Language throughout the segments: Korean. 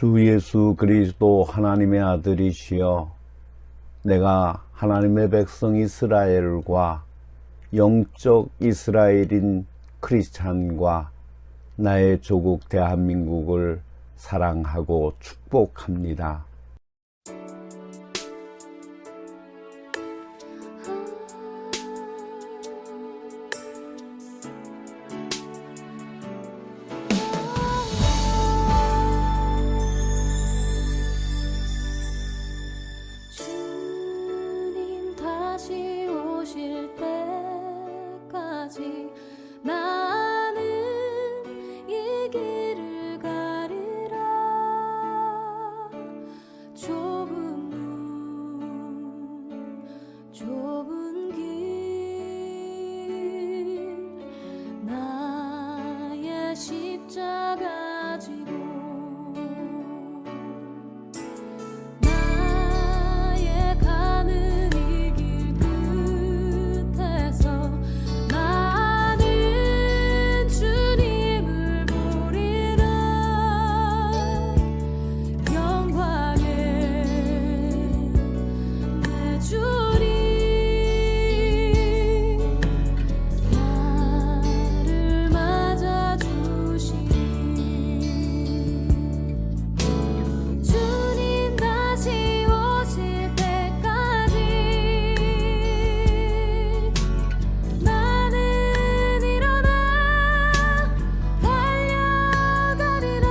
주 예수 그리스도 하나님의 아들이시여, 내가 하나님의 백성 이스라엘과 영적 이스라엘인 크리스찬과 나의 조국 대한민국을 사랑하고 축복합니다. 주님 다시 오실 때까지 나는 이 길을 가리라. 좁은 문 좁은 길 나의 십자가 지고 나의 가는 이 길 끝에서 나는 주님을 보리라. 영광에 내 주님 나를 맞아주시니 주님 다시 오실 때까지 나는 일어나 달려가리라.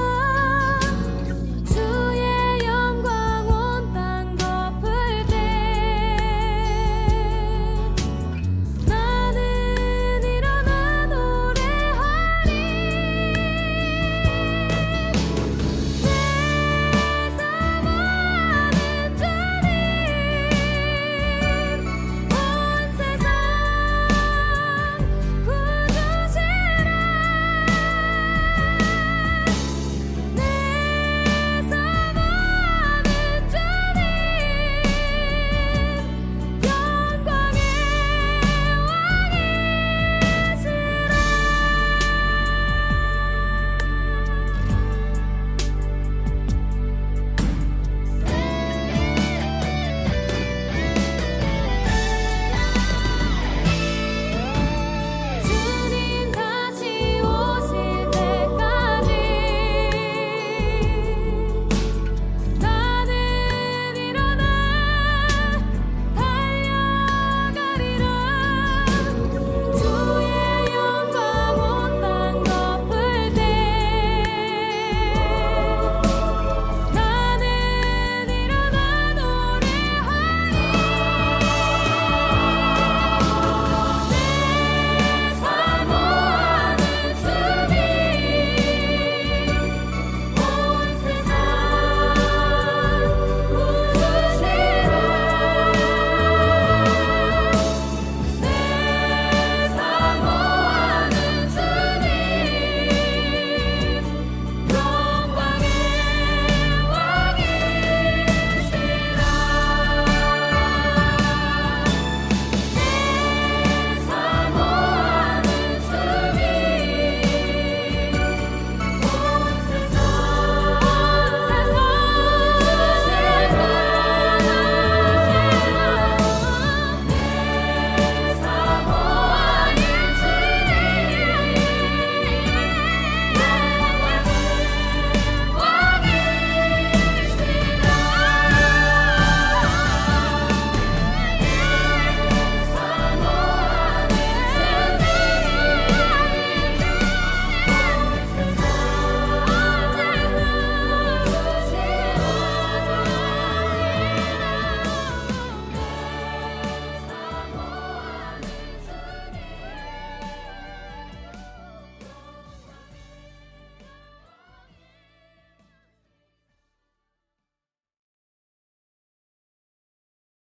주의 영광 온 땅 덮을 때 나는 일어나 노래하리. 내 사모하는 주님 온 세상 구주시라. 내 사모하는 주님 영광의 주님 다시 오실 때까지 나는 일어나 달려가리라. 주의 영광 온 땅 덮을 때 나는 일어나 노래하리. 내 사모하는 주님 온 세상 구주시라. 내 사모하는 주님 영광의 왕이시라. 사모하는 주님 온 세상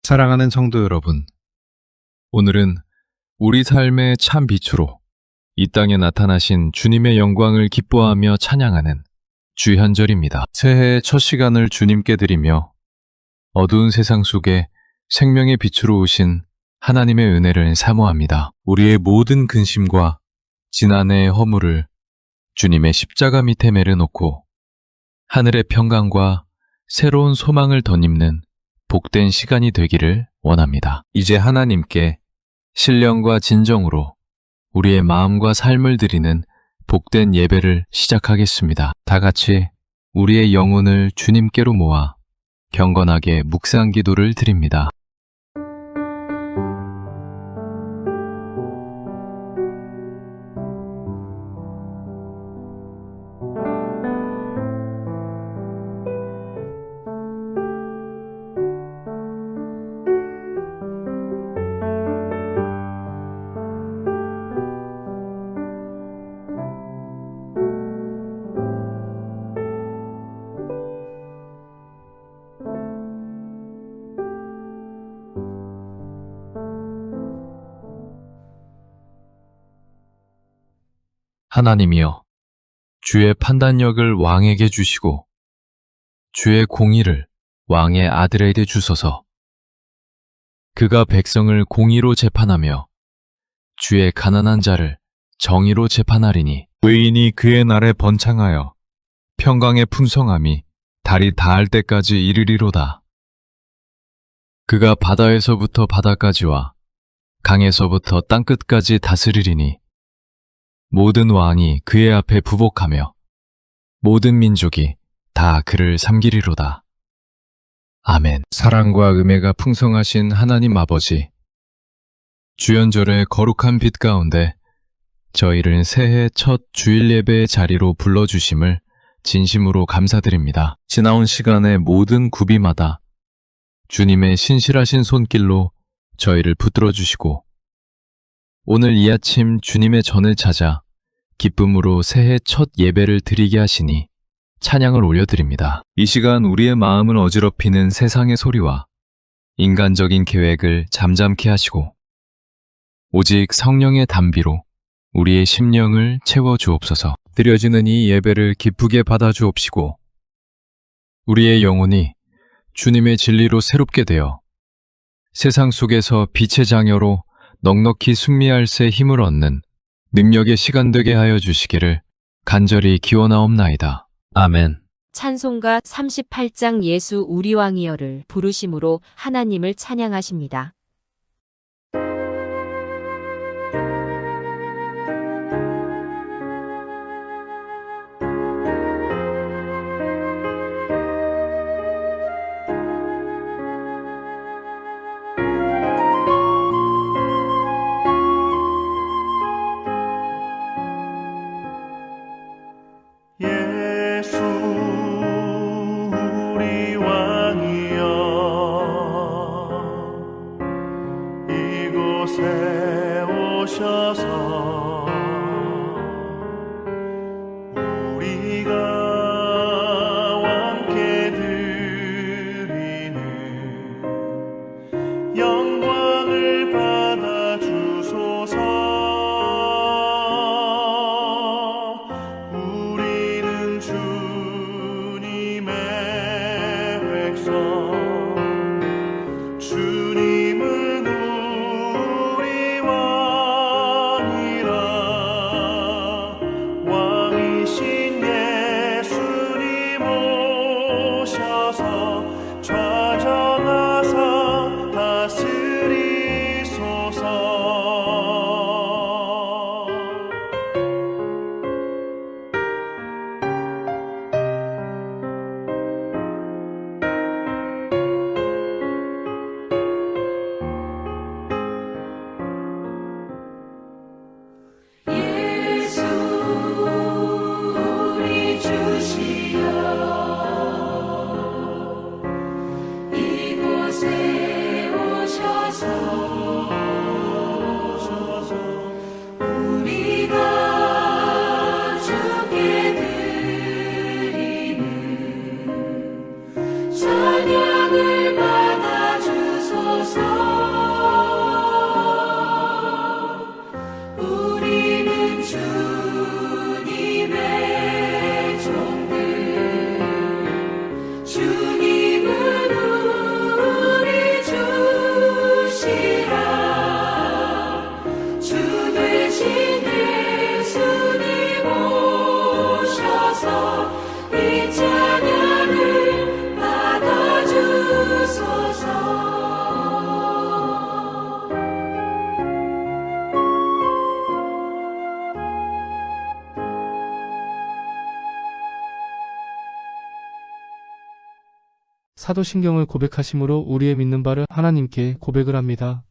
사랑하는 성도 여러분, 오늘은 우리 삶의 참 빛으로 이 땅에 나타나신 주님의 영광을 기뻐하며 찬양하는 주현절입니다. 새해의 첫 시간을 주님께 드리며 어두운 세상 속에 생명의 빛으로 오신 하나님의 은혜를 사모합니다. 우리의 모든 근심과 지난해의 허물을 주님의 십자가 밑에 내려놓고 하늘의 평강과 새로운 소망을 덧입는 복된 시간이 되기를 원합니다. 이제 하나님께 신령과 진정으로 우리의 마음과 삶을 드리는 복된 예배를 시작하겠습니다. 다 같이 우리의 영혼을 주님께로 모아 경건하게 묵상 기도를 드립니다. 하나님이여, 주의 판단력을 왕에게 주시고 주의 공의를 왕의 아들에게 주소서. 그가 백성을 공의로 재판하며 주의 가난한 자를 정의로 재판하리니 의인이 그의 날에 번창하여 평강의 풍성함이 달이 닿을 때까지 이르리로다. 그가 바다에서부터 바다까지와 강에서부터 땅끝까지 다스리리니 모든 왕이 그의 앞에 부복하며 모든 민족이 다 그를 섬기리로다. 아멘. 사랑과 은혜가 풍성하신 하나님 아버지, 주연절의 거룩한 빛 가운데 저희를 새해 첫 주일 예배의 자리로 불러주심을 진심으로 감사드립니다. 지나온 시간의 모든 구비마다 주님의 신실하신 손길로 저희를 붙들어 주시고 오늘 이 아침 주님의 전을 찾아 기쁨으로 새해 첫 예배를 드리게 하시니 찬양을 올려드립니다. 이 시간 우리의 마음을 어지럽히는 세상의 소리와 인간적인 계획을 잠잠케 하시고 오직 성령의 담비로 우리의 심령을 채워주옵소서. 드려지는 이 예배를 기쁘게 받아주옵시고 우리의 영혼이 주님의 진리로 새롭게 되어 세상 속에서 빛의 장여로 넉넉히 승리할 새 힘을 얻는 능력의 시간 되게 하여 주시기를 간절히 기원하옵나이다. 아멘. 찬송가 38장 예수 우리 왕이여를 부르심으로 하나님을 찬양하십니다. 예수 우리 왕이여 이곳에 오셔서 우리가 왕께 드리는 영광을 받아 주소서. 주님은 우리 왕이라 왕이신 예수님 오셔서 좌정하사 다스리소서. 예수 우리 주시여 사도신경을 고백하심으로 우리의 믿는 바를 하나님께 고백을 합니다.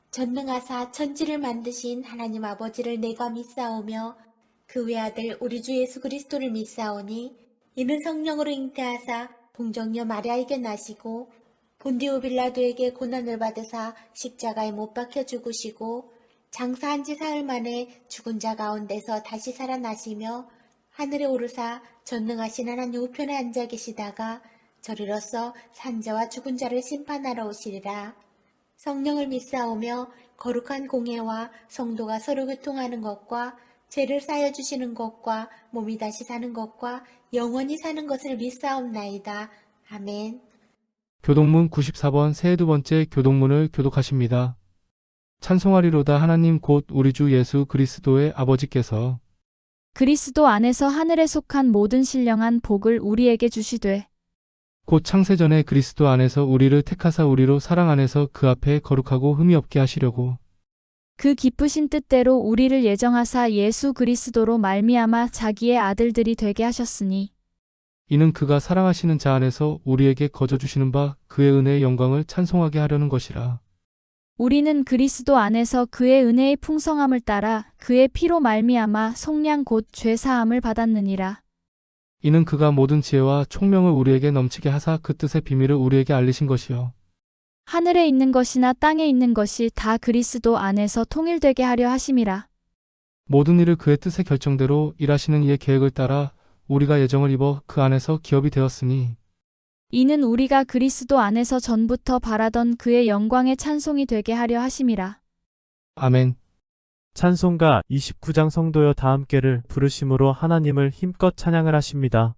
전능하사 천지를 만드신 하나님 아버지를 내가 믿사오며 그 외아들 우리 주 예수 그리스도를 믿사오니 이는 성령으로 잉태하사 동정녀 마리아에게 나시고 본디오 빌라도에게 고난을 받으사 십자가에 못 박혀 죽으시고 장사한 지 사흘 만에 죽은 자 가운데서 다시 살아나시며 하늘에 오르사 전능하신 하나님 우편에 앉아 계시다가 저리로서 산자와 죽은 자를 심판하러 오시리라. 성령을 믿사오며 거룩한 공회와 성도가 서로 교통하는 것과 죄를 사여 주시는 것과 몸이 다시 사는 것과 영원히 사는 것을 믿사옵나이다. 아멘. 교동문 94번 새 두 번째 교동문을 교독하십니다. 찬송하리로다 하나님 곧 우리 주 예수 그리스도의 아버지께서 그리스도 안에서 하늘에 속한 모든 신령한 복을 우리에게 주시되 곧 창세전에 그리스도 안에서 우리를 택하사 우리로 사랑 안에서 그 앞에 거룩하고 흠이 없게 하시려고 그 기쁘신 뜻대로 우리를 예정하사 예수 그리스도로 말미암아 자기의 아들들이 되게 하셨으니 이는 그가 사랑하시는 자 안에서 우리에게 거저 주시는 바 그의 은혜의 영광을 찬송하게 하려는 것이라. 우리는 그리스도 안에서 그의 은혜의 풍성함을 따라 그의 피로 말미암아 속량 곧 죄 사함을 받았느니라. 이는 그가 모든 지혜와 총명을 우리에게 넘치게 하사 그 뜻의 비밀을 우리에게 알리신 것이요 하늘에 있는 것이나 땅에 있는 것이 다 그리스도 안에서 통일되게 하려 하심이라. 모든 일을 그의 뜻의 결정대로 일하시는 이의 계획을 따라 우리가 예정을 입어 그 안에서 기업이 되었으니 이는 우리가 그리스도 안에서 전부터 바라던 그의 영광의 찬송이 되게 하려 하심이라. 아멘. 찬송가 29장 성도여 다 함께를 부르심으로 하나님을 힘껏 찬양을 하십니다.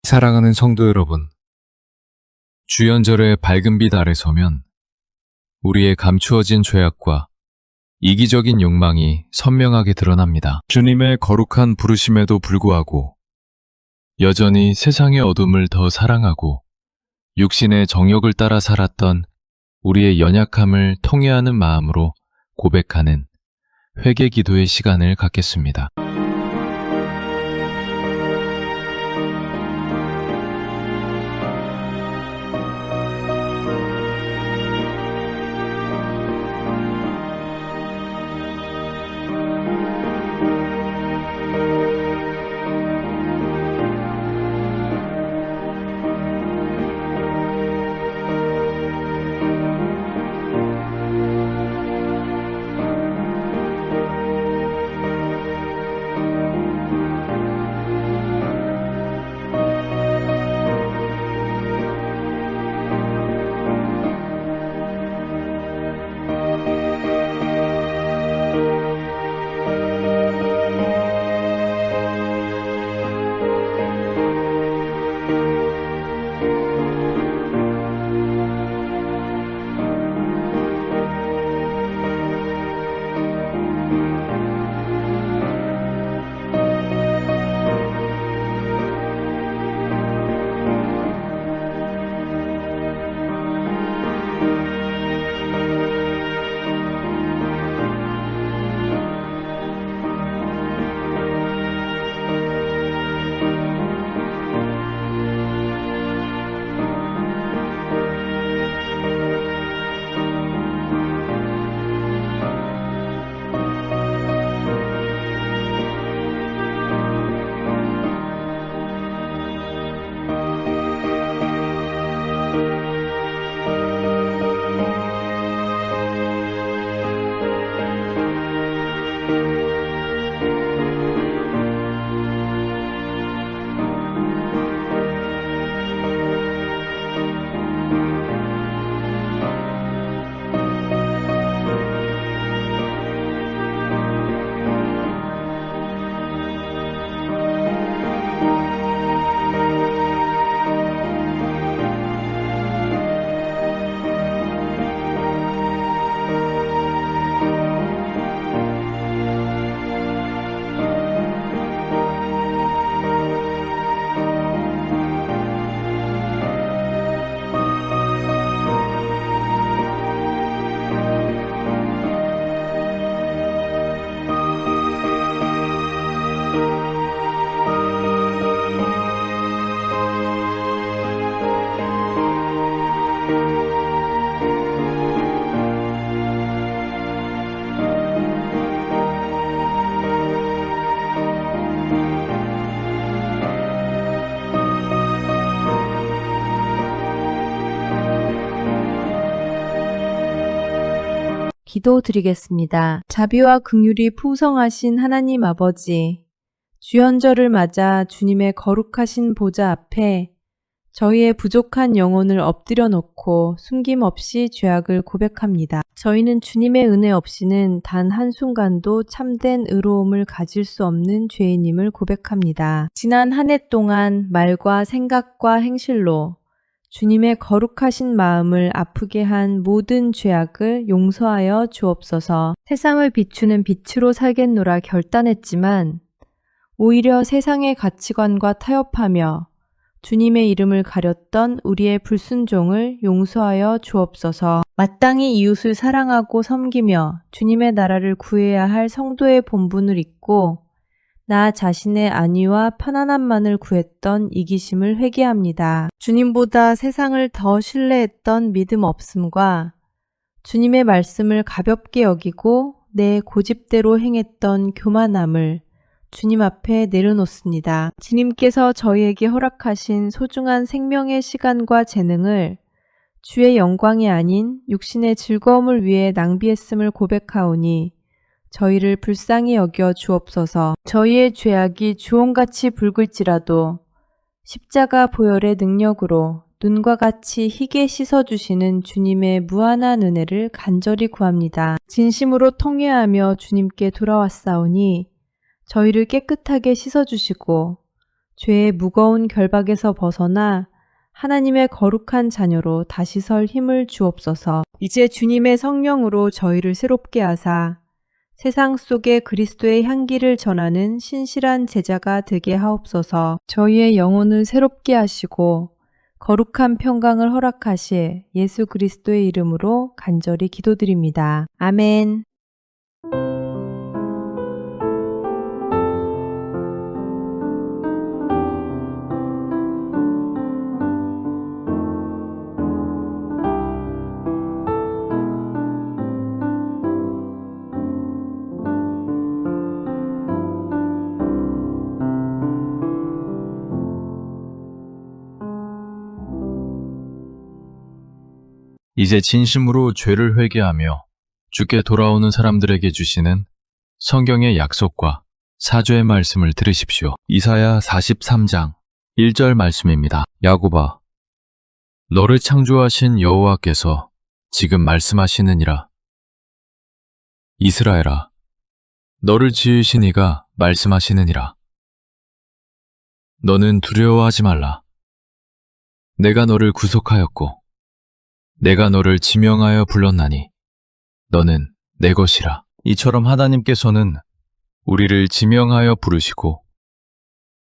사랑하는 성도 여러분, 주연절의 밝은 빛 아래 서면 우리의 감추어진 죄악과 이기적인 욕망이 선명하게 드러납니다. 주님의 거룩한 부르심에도 불구하고 여전히 세상의 어둠을 더 사랑하고 육신의 정욕을 따라 살았던 우리의 연약함을 통회하는 마음으로 고백하는 회개 기도의 시간을 갖겠습니다. 기도드리겠습니다. 자비와 긍휼이 풍성하신 하나님 아버지, 주현절을 맞아 주님의 거룩하신 보좌 앞에 저희의 부족한 영혼을 엎드려 놓고 숨김없이 죄악을 고백합니다. 저희는 주님의 은혜 없이는 단 한순간도 참된 의로움을 가질 수 없는 죄인임을 고백합니다. 지난 한 해 동안 말과 생각과 행실로 주님의 거룩하신 마음을 아프게 한 모든 죄악을 용서하여 주옵소서. 세상을 비추는 빛으로 살겠노라 결단했지만 오히려 세상의 가치관과 타협하며 주님의 이름을 가렸던 우리의 불순종을 용서하여 주옵소서. 마땅히 이웃을 사랑하고 섬기며 주님의 나라를 구해야 할 성도의 본분을 잊고 나 자신의 안위와 편안함만을 구했던 이기심을 회개합니다. 주님보다 세상을 더 신뢰했던 믿음 없음과 주님의 말씀을 가볍게 여기고 내 고집대로 행했던 교만함을 주님 앞에 내려놓습니다. 주님께서 저희에게 허락하신 소중한 생명의 시간과 재능을 주의 영광이 아닌 육신의 즐거움을 위해 낭비했음을 고백하오니 저희를 불쌍히 여겨 주옵소서. 저희의 죄악이 주홍같이 붉을지라도 십자가 보혈의 능력으로 눈과 같이 희게 씻어주시는 주님의 무한한 은혜를 간절히 구합니다. 진심으로 통회하며 주님께 돌아왔사오니 저희를 깨끗하게 씻어주시고 죄의 무거운 결박에서 벗어나 하나님의 거룩한 자녀로 다시 설 힘을 주옵소서. 이제 주님의 성령으로 저희를 새롭게 하사 세상 속에 그리스도의 향기를 전하는 신실한 제자가 되게 하옵소서. 저희의 영혼을 새롭게 하시고 거룩한 평강을 허락하실 예수 그리스도의 이름으로 간절히 기도드립니다. 아멘. 이제 진심으로 죄를 회개하며 주께 돌아오는 사람들에게 주시는 성경의 약속과 사죄의 말씀을 들으십시오. 이사야 43장 1절 말씀입니다. 야곱아, 너를 창조하신 여호와께서 지금 말씀하시느니라. 이스라엘아, 너를 지으신 이가 말씀하시느니라. 너는 두려워하지 말라. 내가 너를 구속하였고 내가 너를 지명하여 불렀나니 너는 내 것이라. 이처럼 하나님께서는 우리를 지명하여 부르시고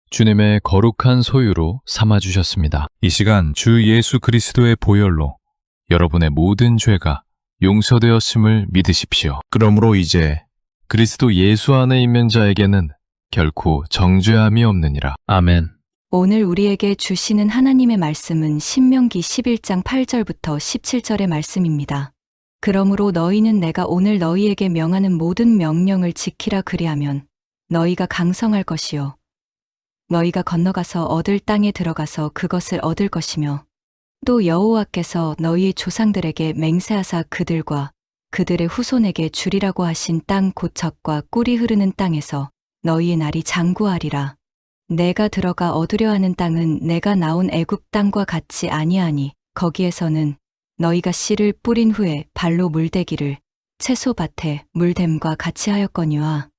주님의 거룩한 소유로 삼아주셨습니다. 이 시간 주 예수 그리스도의 보혈로 여러분의 모든 죄가 용서되었음을 믿으십시오. 그러므로 이제 그리스도 예수 안에 있는 자에게는 결코 정죄함이 없느니라. 아멘. 오늘 우리에게 주시는 하나님의 말씀은 신명기 11장 8절부터 17절의 말씀입니다. 그러므로 너희는 내가 오늘 너희에게 명하는 모든 명령을 지키라 그리하면 너희가 강성할 것이요 너희가 건너가서 얻을 땅에 들어가서 그것을 얻을 것이며 또 여호와께서 너희의 조상들에게 맹세하사 그들과 그들의 후손에게 주리라고 하신 땅 곧 젖과 꿀이 흐르는 땅에서 너희의 날이 장구하리라. 내가 들어가 얻으려 하는 땅은 내가 나온 애굽 땅과 같이 아니하니 거기에서는 너희가 씨를 뿌린 후에 발로 물대기를 채소밭에 물댐과 같이 하였거니와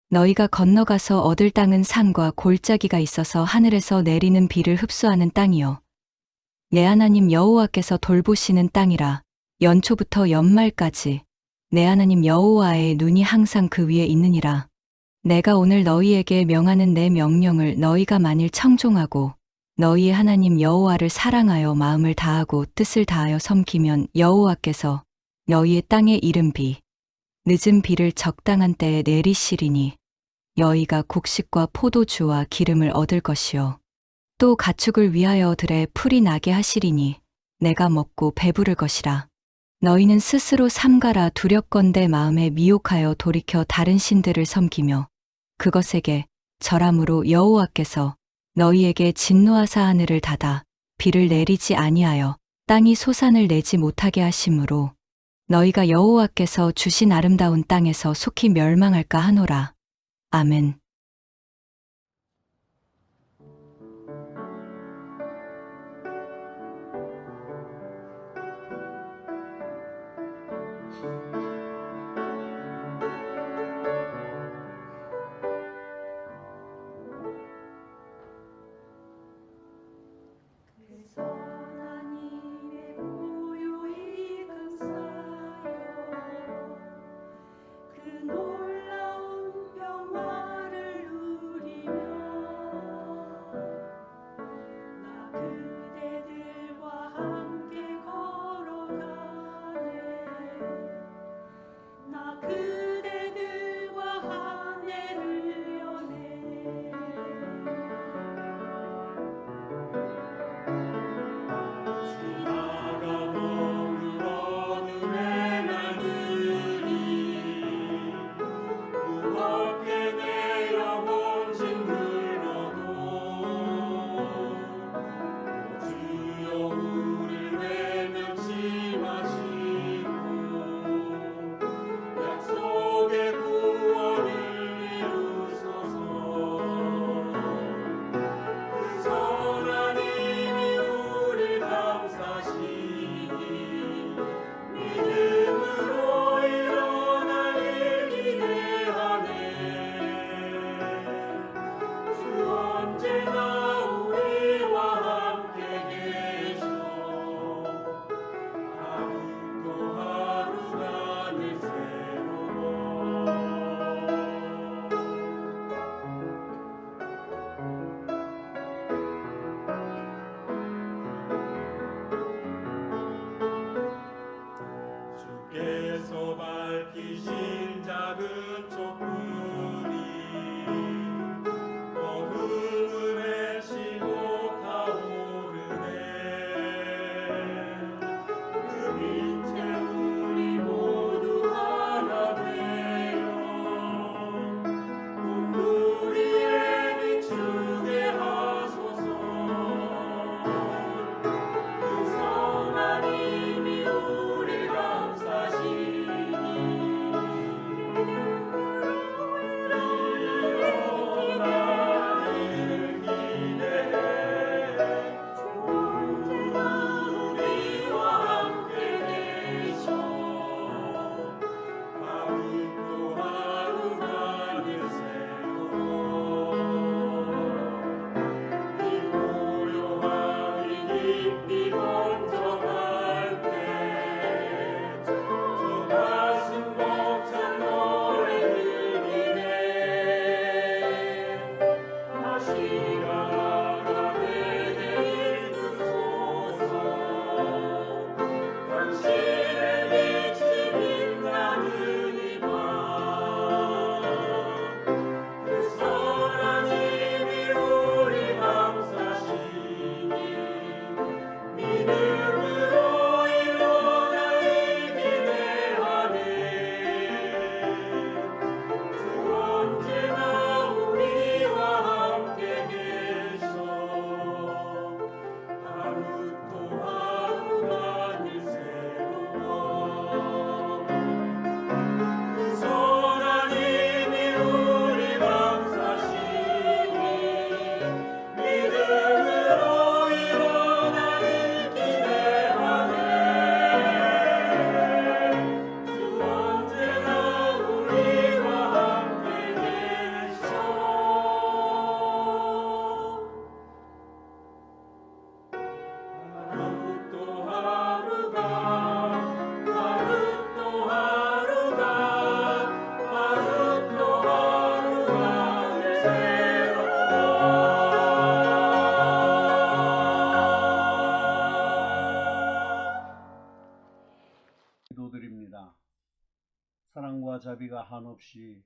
너희가 건너가서 얻을 땅은 산과 골짜기가 있어서 하늘에서 내리는 비를 흡수하는 땅이요 내 하나님 여호와께서 돌보시는 땅이라. 연초부터 연말까지 내 하나님 여호와의 눈이 항상 그 위에 있느니라. 내가 오늘 너희에게 명하는 내 명령을 너희가 만일 청종하고 너희의 하나님 여호와를 사랑하여 마음을 다하고 뜻을 다하여 섬기면 여호와께서 너희의 땅에 이른 비, 늦은 비를 적당한 때에 내리시리니 너희가 곡식과 포도주와 기름을 얻을 것이요 또 가축을 위하여 들에 풀이 나게 하시리니 내가 먹고 배부를 것이라. 너희는 스스로 삼가라 두렵건대 마음에 미혹하여 돌이켜 다른 신들을 섬기며 그것에게 절함으로 여호와께서 너희에게 진노하사 하늘을 닫아 비를 내리지 아니하여 땅이 소산을 내지 못하게 하심으로 너희가 여호와께서 주신 아름다운 땅에서 속히 멸망할까 하노라. 아멘. 하나님의 고요히 감싸요 그 놀라운 평화를 누리며 나 그대들과 함께 걸어가네 나 그대들과 한 해를 여네 지나가 보는 어둠의 날들이 무겁게 내 영혼 짓눌러도 주여 우릴 외면치 마시고 약속의 구원을 이루소서 그 선하님이 우릴 감싸시니 믿음으로 일어날 일 기대하네 주 언제나 우리와 함께 계셔 하루 또 하루가 늘 새로워 주께서 밝히신 작은 촛불이 어둠을 헤치고 타오르네 그 빛에 우리 모두 하나 되어 눈물이 비추게 하소서 그 선하님이 우리 감싸시니 일어나길 기대해 주 언제나 우리와 함께 계셔 하루 또 하루가 늘 새로워 이 고요함이 깊이 번져갈 때저 가슴 벅찬 노래 들리네 다시가 내게 이끄소서 당신의 빛이 빛나는 이밤 그 선하님이 우리 감싸시니 믿음으로 일어날 일 기대하네 주 언제나 우리와 함께 계셔 하루 또 하루가 늘 새로워 그 선하님이 우리 감싸시니 믿음으로 일어날 일 기대하네 주 언제나 우리와 함께 계셔 하루 또 하루가 하루 또 하루가 하루 또 하루가 늘 새로워 기도드립니다. 사랑과 자비가 한없이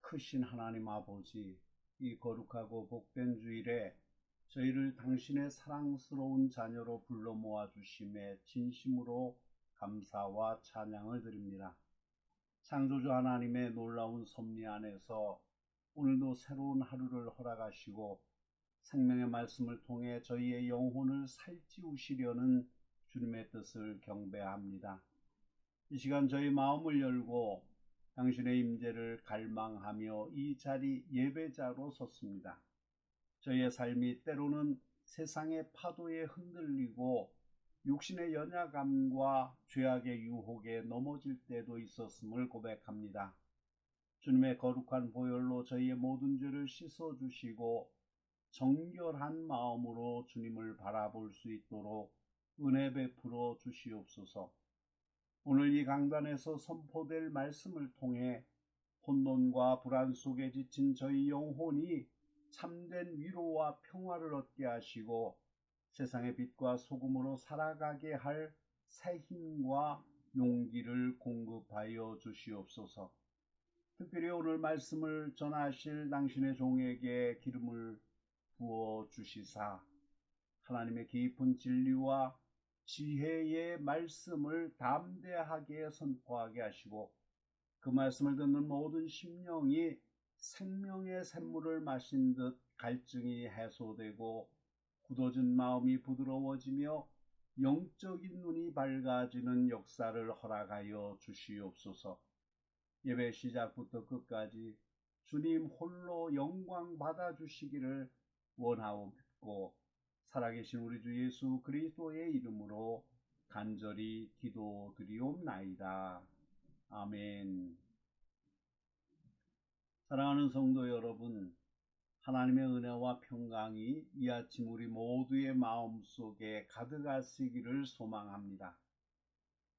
크신 하나님 아버지, 이 거룩하고 복된 주일에 저희를 당신의 사랑스러운 자녀로 불러 모아주심에 진심으로 감사와 찬양을 드립니다. 창조주 하나님의 놀라운 섭리 안에서 오늘도 새로운 하루를 허락하시고 생명의 말씀을 통해 저희의 영혼을 살찌우시려는 주님의 뜻을 경배합니다. 이 시간 저희 마음을 열고 당신의 임재를 갈망하며 이 자리 예배자로 섰습니다. 저희의 삶이 때로는 세상의 파도에 흔들리고 육신의 연약함과 죄악의 유혹에 넘어질 때도 있었음을 고백합니다. 주님의 거룩한 보혈로 저희의 모든 죄를 씻어주시고 정결한 마음으로 주님을 바라볼 수 있도록 은혜 베풀어 주시옵소서. 오늘 이 강단에서 선포될 말씀을 통해 혼돈과 불안 속에 지친 저희 영혼이 참된 위로와 평화를 얻게 하시고 세상의 빛과 소금으로 살아가게 할 새 힘과 용기를 공급하여 주시옵소서. 특별히 오늘 말씀을 전하실 당신의 종에게 기름을 부어 주시사 하나님의 깊은 진리와 지혜의 말씀을 담대하게 선포하게 하시고 그 말씀을 듣는 모든 심령이 생명의 샘물을 마신 듯 갈증이 해소되고 굳어진 마음이 부드러워지며 영적인 눈이 밝아지는 역사를 허락하여 주시옵소서. 예배 시작부터 끝까지 주님 홀로 영광 받아주시기를 원하옵고 살아계신 우리 주 예수 그리스도의 이름으로 간절히 기도드리옵나이다. 아멘. 사랑하는 성도 여러분, 하나님의 은혜와 평강이 이 아침 우리 모두의 마음속에 가득하시기를 소망합니다.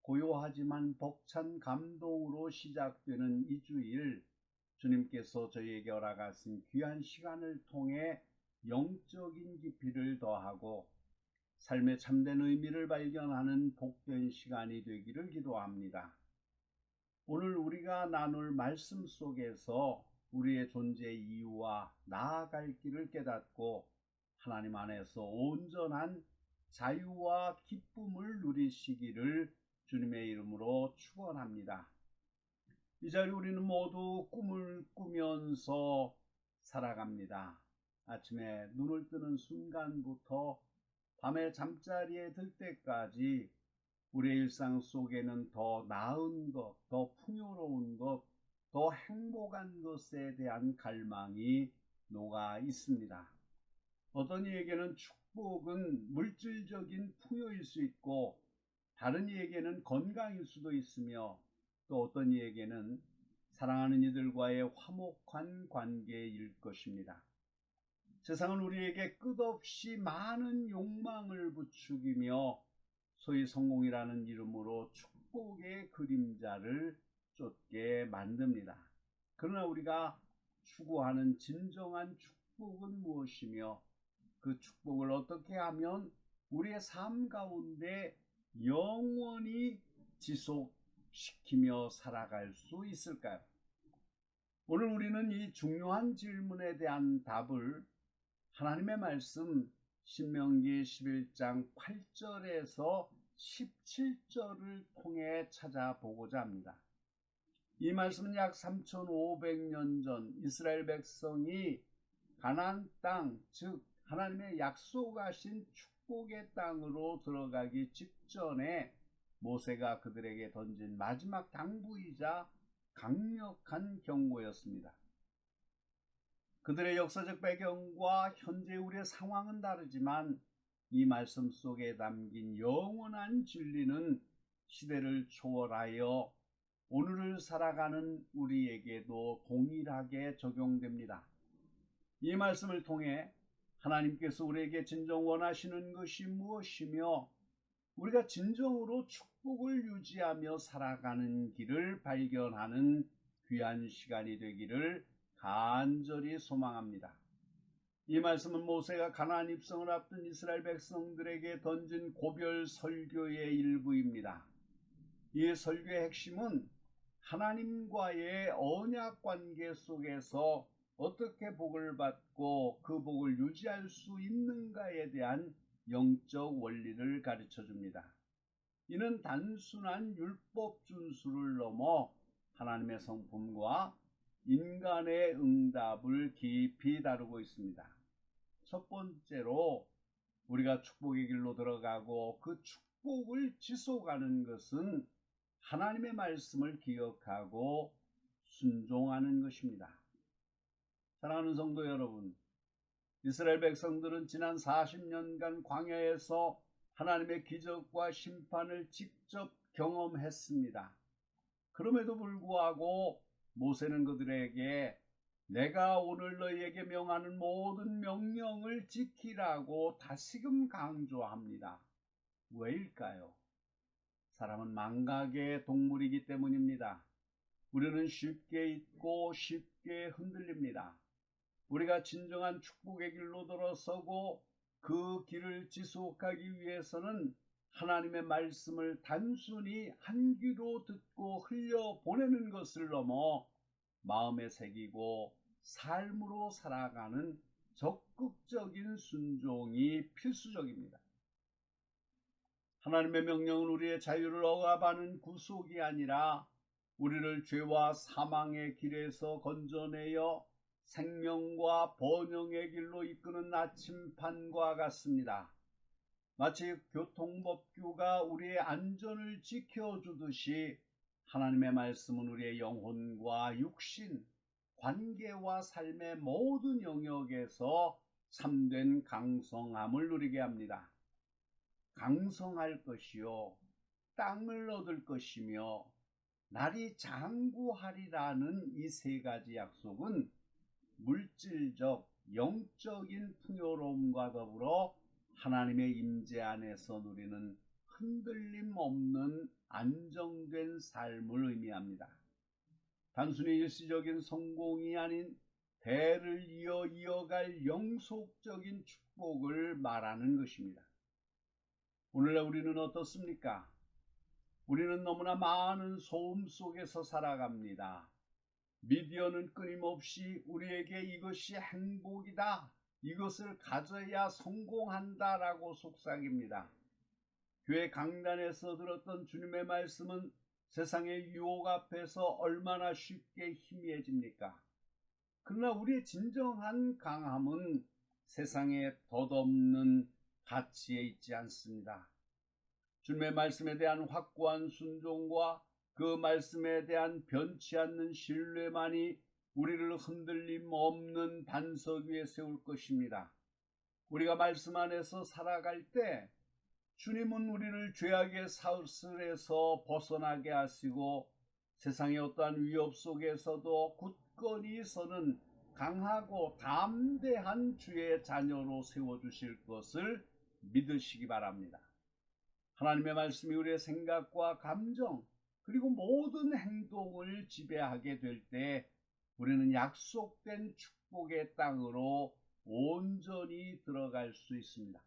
고요하지만 벅찬 감동으로 시작되는 이 주일, 주님께서 저희에게 허락하신 귀한 시간을 통해 영적인 깊이를 더하고 삶의 참된 의미를 발견하는 복된 시간이 되기를 기도합니다. 오늘 우리가 나눌 말씀 속에서 우리의 존재 이유와 나아갈 길을 깨닫고 하나님 안에서 온전한 자유와 기쁨을 누리시기를 주님의 이름으로 축원합니다. 이 자리 우리는 모두 꿈을 꾸면서 살아갑니다. 아침에 눈을 뜨는 순간부터 밤에 잠자리에 들 때까지 우리의 일상 속에는 더 나은 것, 더 풍요로운 것, 더 행복한 것에 대한 갈망이 녹아 있습니다. 어떤 이에게는 축복은 물질적인 풍요일 수 있고 다른 이에게는 건강일 수도 있으며 또 어떤 이에게는 사랑하는 이들과의 화목한 관계일 것입니다. 세상은 우리에게 끝없이 많은 욕망을 부추기며 소위 성공이라는 이름으로 축복의 그림자를 쫓게 만듭니다. 그러나 우리가 추구하는 진정한 축복은 무엇이며 그 축복을 어떻게 하면 우리의 삶 가운데 영원히 지속시키며 살아갈 수 있을까요? 오늘 우리는 이 중요한 질문에 대한 답을 하나님의 말씀 신명기 11장 8절에서 17절을 통해 찾아보고자 합니다. 이 말씀은 약 3500년 전 이스라엘 백성이 가나안 땅, 즉 하나님의 약속하신 축복의 땅으로 들어가기 직전에 모세가 그들에게 던진 마지막 당부이자 강력한 경고였습니다. 그들의 역사적 배경과 현재 우리의 상황은 다르지만 이 말씀 속에 담긴 영원한 진리는 시대를 초월하여 오늘을 살아가는 우리에게도 동일하게 적용됩니다. 이 말씀을 통해 하나님께서 우리에게 진정 원하시는 것이 무엇이며 우리가 진정으로 축복을 유지하며 살아가는 길을 발견하는 귀한 시간이 되기를 간절히 소망합니다. 이 말씀은 모세가 가나안 입성을 앞둔 이스라엘 백성들에게 던진 고별 설교의 일부입니다. 이 설교의 핵심은 하나님과의 언약 관계 속에서 어떻게 복을 받고 그 복을 유지할 수 있는가에 대한 영적 원리를 가르쳐 줍니다. 이는 단순한 율법 준수를 넘어 하나님의 성품과 인간의 응답을 깊이 다루고 있습니다. 첫 번째로 우리가 축복의 길로 들어가고 그 축복을 지속하는 것은 하나님의 말씀을 기억하고 순종하는 것입니다. 사랑하는 성도 여러분, 이스라엘 백성들은 지난 40년간 광야에서 하나님의 기적과 심판을 직접 경험했습니다. 그럼에도 불구하고 모세는 그들에게 내가 오늘 너희에게 명하는 모든 명령을 지키라고 다시금 강조합니다. 왜일까요? 사람은 망각의 동물이기 때문입니다. 우리는 쉽게 잊고 쉽게 흔들립니다. 우리가 진정한 축복의 길로 돌아서고 그 길을 지속하기 위해서는 하나님의 말씀을 단순히 한 귀로 듣고 흘려보내는 것을 넘어 마음에 새기고 삶으로 살아가는 적극적인 순종이 필수적입니다. 하나님의 명령은 우리의 자유를 억압하는 구속이 아니라 우리를 죄와 사망의 길에서 건져내어 생명과 번영의 길로 이끄는 나침판과 같습니다. 마치 교통법규가 우리의 안전을 지켜주듯이 하나님의 말씀은 우리의 영혼과 육신, 관계와 삶의 모든 영역에서 참된 강성함을 누리게 합니다. 강성할 것이요, 땅을 얻을 것이며 날이 장구하리라는 이 세 가지 약속은 물질적, 영적인 풍요로움과 더불어 하나님의 임재 안에서 누리는 흔들림 없는 안정된 삶을 의미합니다. 단순히 일시적인 성공이 아닌 대를 이어갈 영속적인 축복을 말하는 것입니다. 오늘날 우리는 어떻습니까? 우리는 너무나 많은 소음 속에서 살아갑니다. 미디어는 끊임없이 우리에게 이것이 행복이다, 이것을 가져야 성공한다 라고 속삭입니다. 교회 강단에서 들었던 주님의 말씀은 세상의 유혹 앞에서 얼마나 쉽게 희미해집니까? 그러나 우리의 진정한 강함은 세상에 덧없는 가치에 있지 않습니다. 주님의 말씀에 대한 확고한 순종과 그 말씀에 대한 변치 않는 신뢰만이 우리를 흔들림 없는 반석 위에 세울 것입니다. 우리가 말씀 안에서 살아갈 때 주님은 우리를 죄악의 사슬에서 벗어나게 하시고 세상의 어떠한 위협 속에서도 굳건히 서는 강하고 담대한 주의 자녀로 세워주실 것을 믿으시기 바랍니다. 하나님의 말씀이 우리의 생각과 감정 그리고 모든 행동을 지배하게 될 때 우리는 약속된 축복의 땅으로 온전히 들어갈 수 있습니다.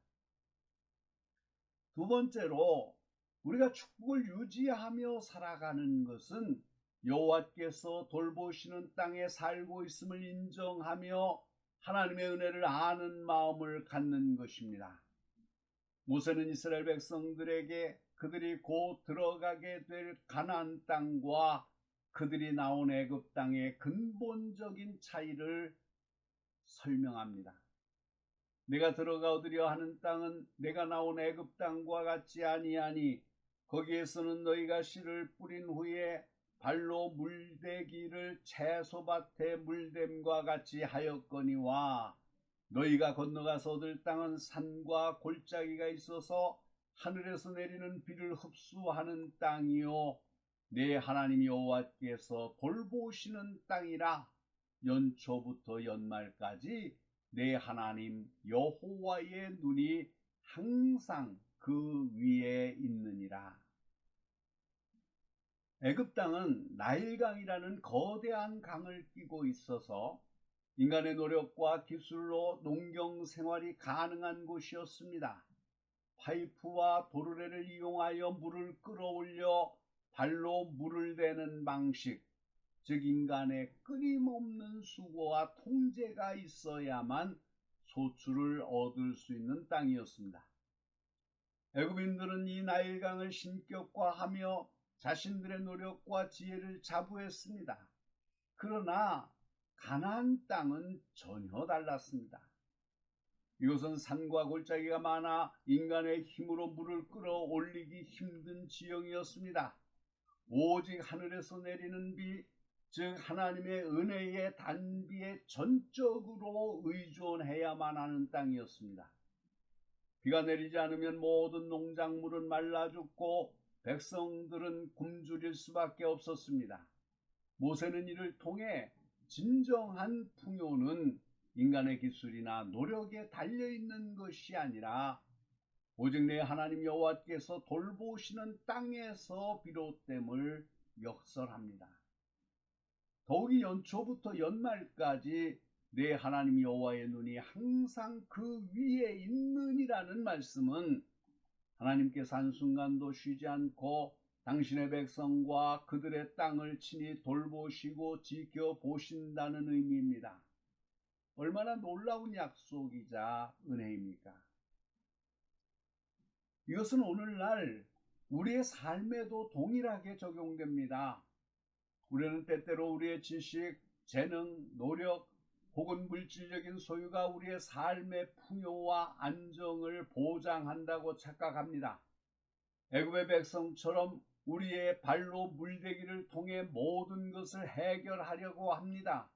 두 번째로 우리가 축복을 유지하며 살아가는 것은 여호와께서 돌보시는 땅에 살고 있음을 인정하며 하나님의 은혜를 아는 마음을 갖는 것입니다. 모세는 이스라엘 백성들에게 그들이 곧 들어가게 될 가나안 땅과 그들이 나온 애굽 땅의 근본적인 차이를 설명합니다. 내가 들어가 얻으려 하는 땅은 내가 나온 애굽 땅과 같지 아니하니 거기에서는 너희가 씨를 뿌린 후에 발로 물대기를 채소밭에 물댐과 같이 하였거니와 너희가 건너가서 얻을 땅은 산과 골짜기가 있어서 하늘에서 내리는 비를 흡수하는 땅이요 내 하나님 여호와께서 돌보시는 땅이라 연초부터 연말까지 내 하나님 여호와의 눈이 항상 그 위에 있느니라. 애굽 땅은 나일강이라는 거대한 강을 끼고 있어서 인간의 노력과 기술로 농경 생활이 가능한 곳이었습니다. 파이프와 도르래를 이용하여 물을 끌어올려 발로 물을 대는 방식, 즉 인간의 끊임없는 수고와 통제가 있어야만 소출을 얻을 수 있는 땅이었습니다. 애굽인들은 이 나일강을 신격화하며 자신들의 노력과 지혜를 자부했습니다. 그러나 가나안 땅은 전혀 달랐습니다. 이곳은 산과 골짜기가 많아 인간의 힘으로 물을 끌어올리기 힘든 지형이었습니다. 오직 하늘에서 내리는 비, 즉 하나님의 은혜의 단비에 전적으로 의존해야만 하는 땅이었습니다. 비가 내리지 않으면 모든 농작물은 말라 죽고 백성들은 굶주릴 수밖에 없었습니다. 모세는 이를 통해 진정한 풍요는 인간의 기술이나 노력에 달려있는 것이 아니라 오직 내 하나님 여호와께서 돌보시는 땅에서 비롯됨을 역설합니다. 더욱이 연초부터 연말까지 내 하나님 여호와의 눈이 항상 그 위에 있느니라는 말씀은 하나님께서 한순간도 쉬지 않고 당신의 백성과 그들의 땅을 친히 돌보시고 지켜보신다는 의미입니다. 얼마나 놀라운 약속이자 은혜입니까? 이것은 오늘날 우리의 삶에도 동일하게 적용됩니다. 우리는 때때로 우리의 지식, 재능, 노력 혹은 물질적인 소유가 우리의 삶의 풍요와 안정을 보장한다고 착각합니다. 애굽의 백성처럼 우리의 발로 물대기를 통해 모든 것을 해결하려고 합니다.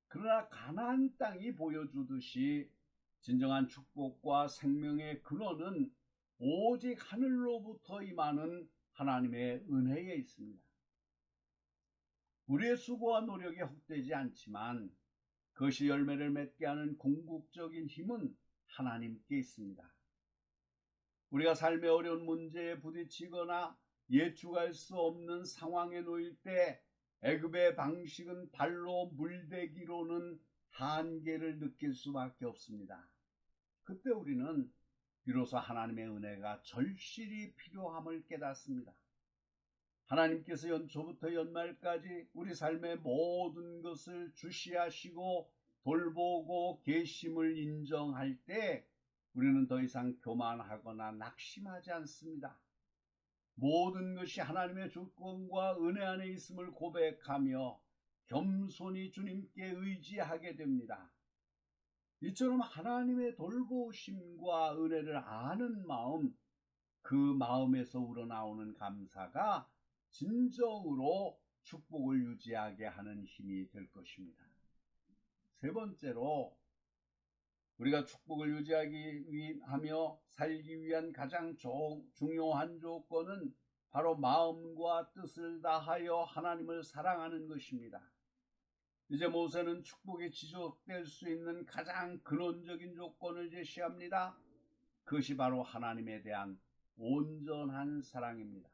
그러나 가나안 땅이 보여주듯이 진정한 축복과 생명의 근원은 오직 하늘로부터 임하는 하나님의 은혜에 있습니다. 우리의 수고와 노력이 헛되지 않지만 그것이 열매를 맺게 하는 궁극적인 힘은 하나님께 있습니다. 우리가 삶의 어려운 문제에 부딪히거나 예측할 수 없는 상황에 놓일 때 애굽의 방식은 발로 물대기로는 한계를 느낄 수밖에 없습니다. 그때 우리는 비로소 하나님의 은혜가 절실히 필요함을 깨닫습니다. 하나님께서 연초부터 연말까지 우리 삶의 모든 것을 주시하시고 돌보고 계심을 인정할 때 우리는 더 이상 교만하거나 낙심하지 않습니다. 모든 것이 하나님의 주권과 은혜 안에 있음을 고백하며 겸손히 주님께 의지하게 됩니다. 이처럼 하나님의 돌보심과 은혜를 아는 마음, 그 마음에서 우러나오는 감사가 진정으로 축복을 유지하게 하는 힘이 될 것입니다. 세 번째로 우리가 축복을 유지하며 살기 위한 가장 중요한 조건은 바로 마음과 뜻을 다하여 하나님을 사랑하는 것입니다. 이제 모세는 축복이 지속될 수 있는 가장 근원적인 조건을 제시합니다. 그것이 바로 하나님에 대한 온전한 사랑입니다.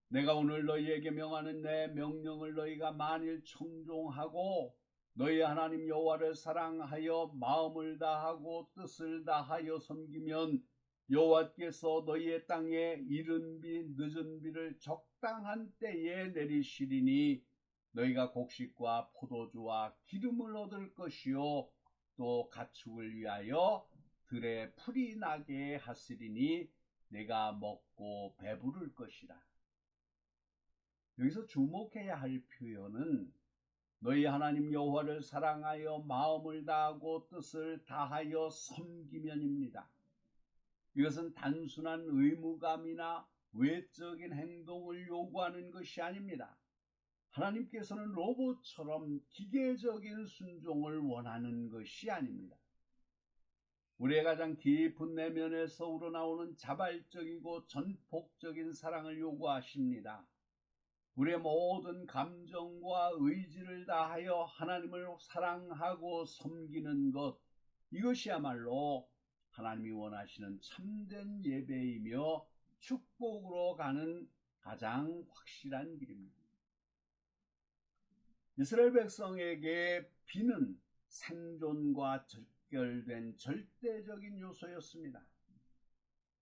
내가 오늘 너희에게 명하는 내 명령을 너희가 만일 청종하고 너희 하나님 여호와를 사랑하여 마음을 다하고 뜻을 다하여 섬기면 여호와께서 너희의 땅에 이른 비 늦은 비를 적당한 때에 내리시리니 너희가 곡식과 포도주와 기름을 얻을 것이요 또 가축을 위하여 들에 풀이 나게 하시리니 내가 먹고 배부를 것이라. 여기서 주목해야 할 표현은 너희 하나님 여호와를 사랑하여 마음을 다하고 뜻을 다하여 섬기면입니다. 이것은 단순한 의무감이나 외적인 행동을 요구하는 것이 아닙니다. 하나님께서는 로봇처럼 기계적인 순종을 원하는 것이 아닙니다. 우리의 가장 깊은 내면에서 우러나오는 자발적이고 전폭적인 사랑을 요구하십니다. 우리의 모든 감정과 의지를 다하여 하나님을 사랑하고 섬기는 것, 이것이야말로 하나님이 원하시는 참된 예배이며 축복으로 가는 가장 확실한 길입니다. 이스라엘 백성에게 비는 생존과 직결된 절대적인 요소였습니다.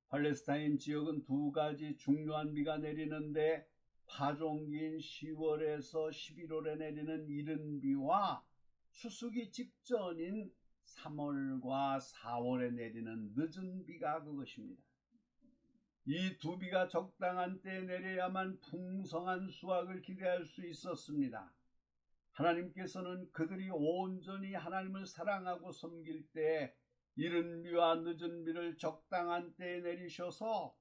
팔레스타인 지역은 두 가지 중요한 비가 내리는데 파종기인 10월에서 11월에 내리는 이른 비와 추수기 직전인 3월과 4월에 내리는 늦은 비가 그것입니다. 이 두 비가 적당한 때에 내려야만 풍성한 수확을 기대할 수 있었습니다. 하나님께서는 그들이 온전히 하나님을 사랑하고 섬길 때 이른 비와 늦은 비를 적당한 때에 내리셔서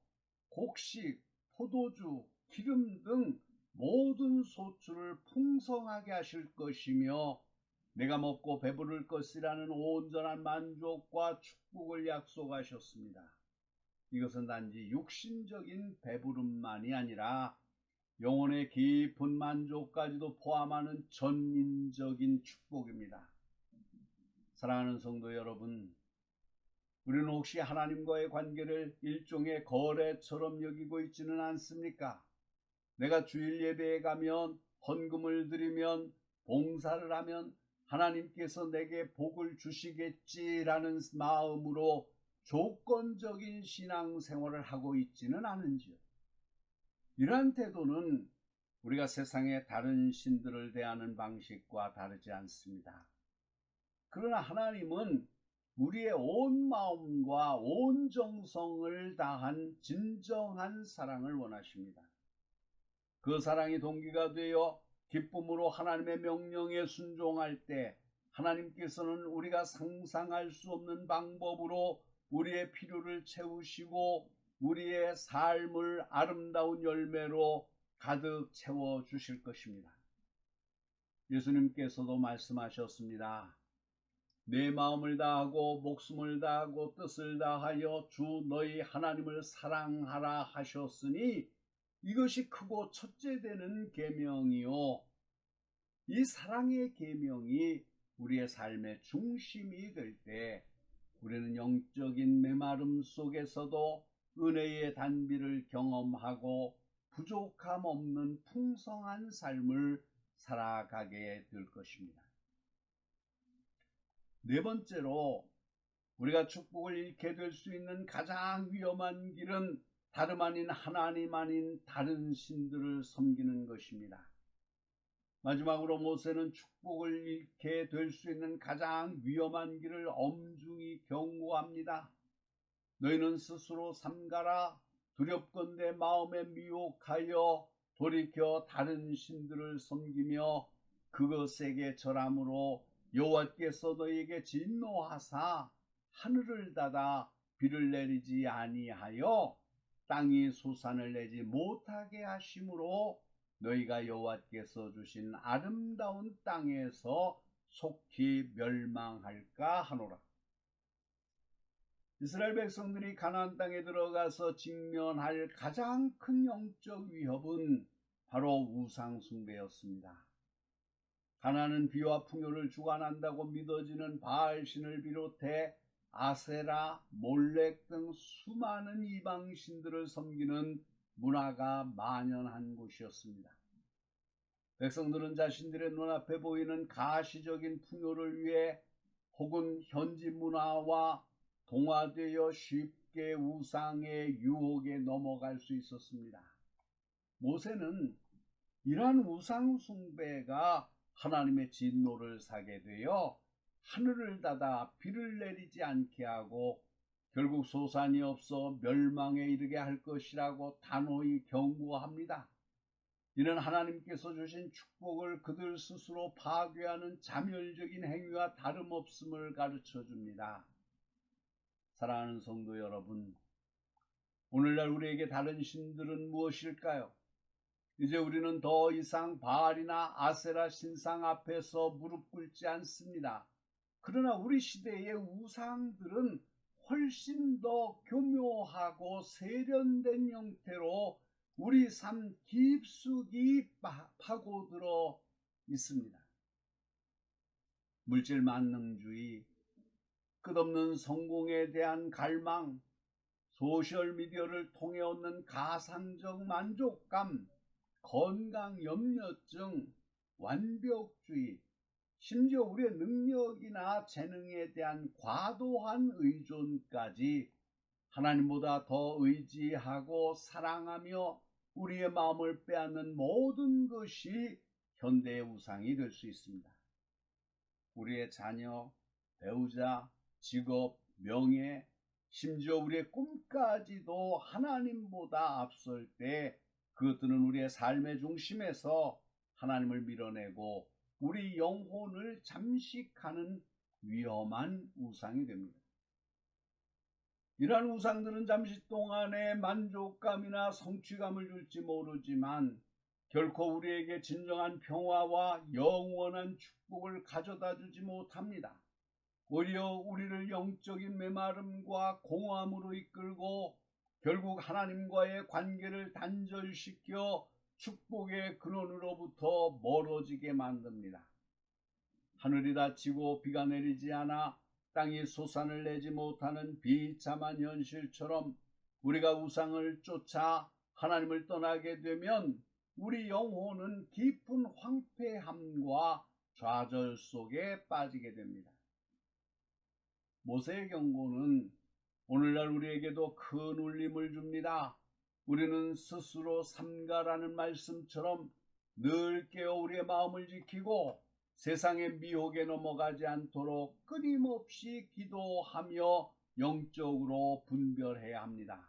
곡식, 포도주, 기름 등 모든 소출을 풍성하게 하실 것이며 내가 먹고 배부를 것이라는 온전한 만족과 축복을 약속하셨습니다. 이것은 단지 육신적인 배부름만이 아니라 영혼의 깊은 만족까지도 포함하는 전인적인 축복입니다. 사랑하는 성도 여러분, 우리는 혹시 하나님과의 관계를 일종의 거래처럼 여기고 있지는 않습니까? 내가 주일 예배에 가면, 헌금을 드리면, 봉사를 하면 하나님께서 내게 복을 주시겠지라는 마음으로 조건적인 신앙생활을 하고 있지는 않은지요. 이러한 태도는 우리가 세상의 다른 신들을 대하는 방식과 다르지 않습니다. 그러나 하나님은 우리의 온 마음과 온 정성을 다한 진정한 사랑을 원하십니다. 그 사랑이 동기가 되어 기쁨으로 하나님의 명령에 순종할 때 하나님께서는 우리가 상상할 수 없는 방법으로 우리의 필요를 채우시고 우리의 삶을 아름다운 열매로 가득 채워 주실 것입니다. 예수님께서도 말씀하셨습니다. 내 마음을 다하고 목숨을 다하고 뜻을 다하여 주 너희 하나님을 사랑하라 하셨으니 이것이 크고 첫째 되는 계명이요. 이 사랑의 계명이 우리의 삶의 중심이 될 때 우리는 영적인 메마름 속에서도 은혜의 단비를 경험하고 부족함 없는 풍성한 삶을 살아가게 될 것입니다. 네 번째로 우리가 축복을 잃게 될 수 있는 가장 위험한 길은 다름 아닌 하나님 아닌 다른 신들을 섬기는 것입니다. 마지막으로 모세는 축복을 잃게 될 수 있는 가장 위험한 길을 엄중히 경고합니다. 너희는 스스로 삼가라. 두렵건대 마음에 미혹하여 돌이켜 다른 신들을 섬기며 그것에게 절함으로 여호와께서 너희에게 진노하사 하늘을 닫아 비를 내리지 아니하여 땅이 소산을 내지 못하게 하심으로 너희가 여호와께서 주신 아름다운 땅에서 속히 멸망할까 하노라. 이스라엘 백성들이 가나안 땅에 들어가서 직면할 가장 큰 영적 위협은 바로 우상 숭배였습니다. 가나안은 비와 풍요를 주관한다고 믿어지는 바알신을 비롯해 아세라, 몰렉 등 수많은 이방신들을 섬기는 문화가 만연한 곳이었습니다. 백성들은 자신들의 눈앞에 보이는 가시적인 풍요를 위해 혹은 현지 문화와 동화되어 쉽게 우상의 유혹에 넘어갈 수 있었습니다. 모세는 이러한 우상 숭배가 하나님의 진노를 사게 되어 하늘을 닫아 비를 내리지 않게 하고 결국 소산이 없어 멸망에 이르게 할 것이라고 단호히 경고합니다. 이는 하나님께서 주신 축복을 그들 스스로 파괴하는 자멸적인 행위와 다름없음을 가르쳐 줍니다. 사랑하는 성도 여러분, 오늘날 우리에게 다른 신들은 무엇일까요? 이제 우리는 더 이상 바알이나 아세라 신상 앞에서 무릎 꿇지 않습니다. 그러나 우리 시대의 우상들은 훨씬 더 교묘하고 세련된 형태로 우리 삶 깊숙이 파고들어 있습니다. 물질 만능주의, 끝없는 성공에 대한 갈망, 소셜미디어를 통해 얻는 가상적 만족감, 건강 염려증, 완벽주의, 심지어 우리의 능력이나 재능에 대한 과도한 의존까지 하나님보다 더 의지하고 사랑하며 우리의 마음을 빼앗는 모든 것이 현대의 우상이 될 수 있습니다. 우리의 자녀, 배우자, 직업, 명예, 심지어 우리의 꿈까지도 하나님보다 앞설 때 그것들은 우리의 삶의 중심에서 하나님을 밀어내고 우리 영혼을 잠식하는 위험한 우상이 됩니다. 이러한 우상들은 잠시 동안의 만족감이나 성취감을 줄지 모르지만 결코 우리에게 진정한 평화와 영원한 축복을 가져다 주지 못합니다. 오히려 우리를 영적인 메마름과 공허함으로 이끌고 결국 하나님과의 관계를 단절시켜 축복의 근원으로부터 멀어지게 만듭니다. 하늘이 닫히고 비가 내리지 않아 땅이 소산을 내지 못하는 비참한 현실처럼 우리가 우상을 쫓아 하나님을 떠나게 되면 우리 영혼은 깊은 황폐함과 좌절 속에 빠지게 됩니다. 모세의 경고는 오늘날 우리에게도 큰 울림을 줍니다. 우리는 스스로 삼가라는 말씀처럼 늘 깨어 우리의 마음을 지키고 세상의 미혹에 넘어가지 않도록 끊임없이 기도하며 영적으로 분별해야 합니다.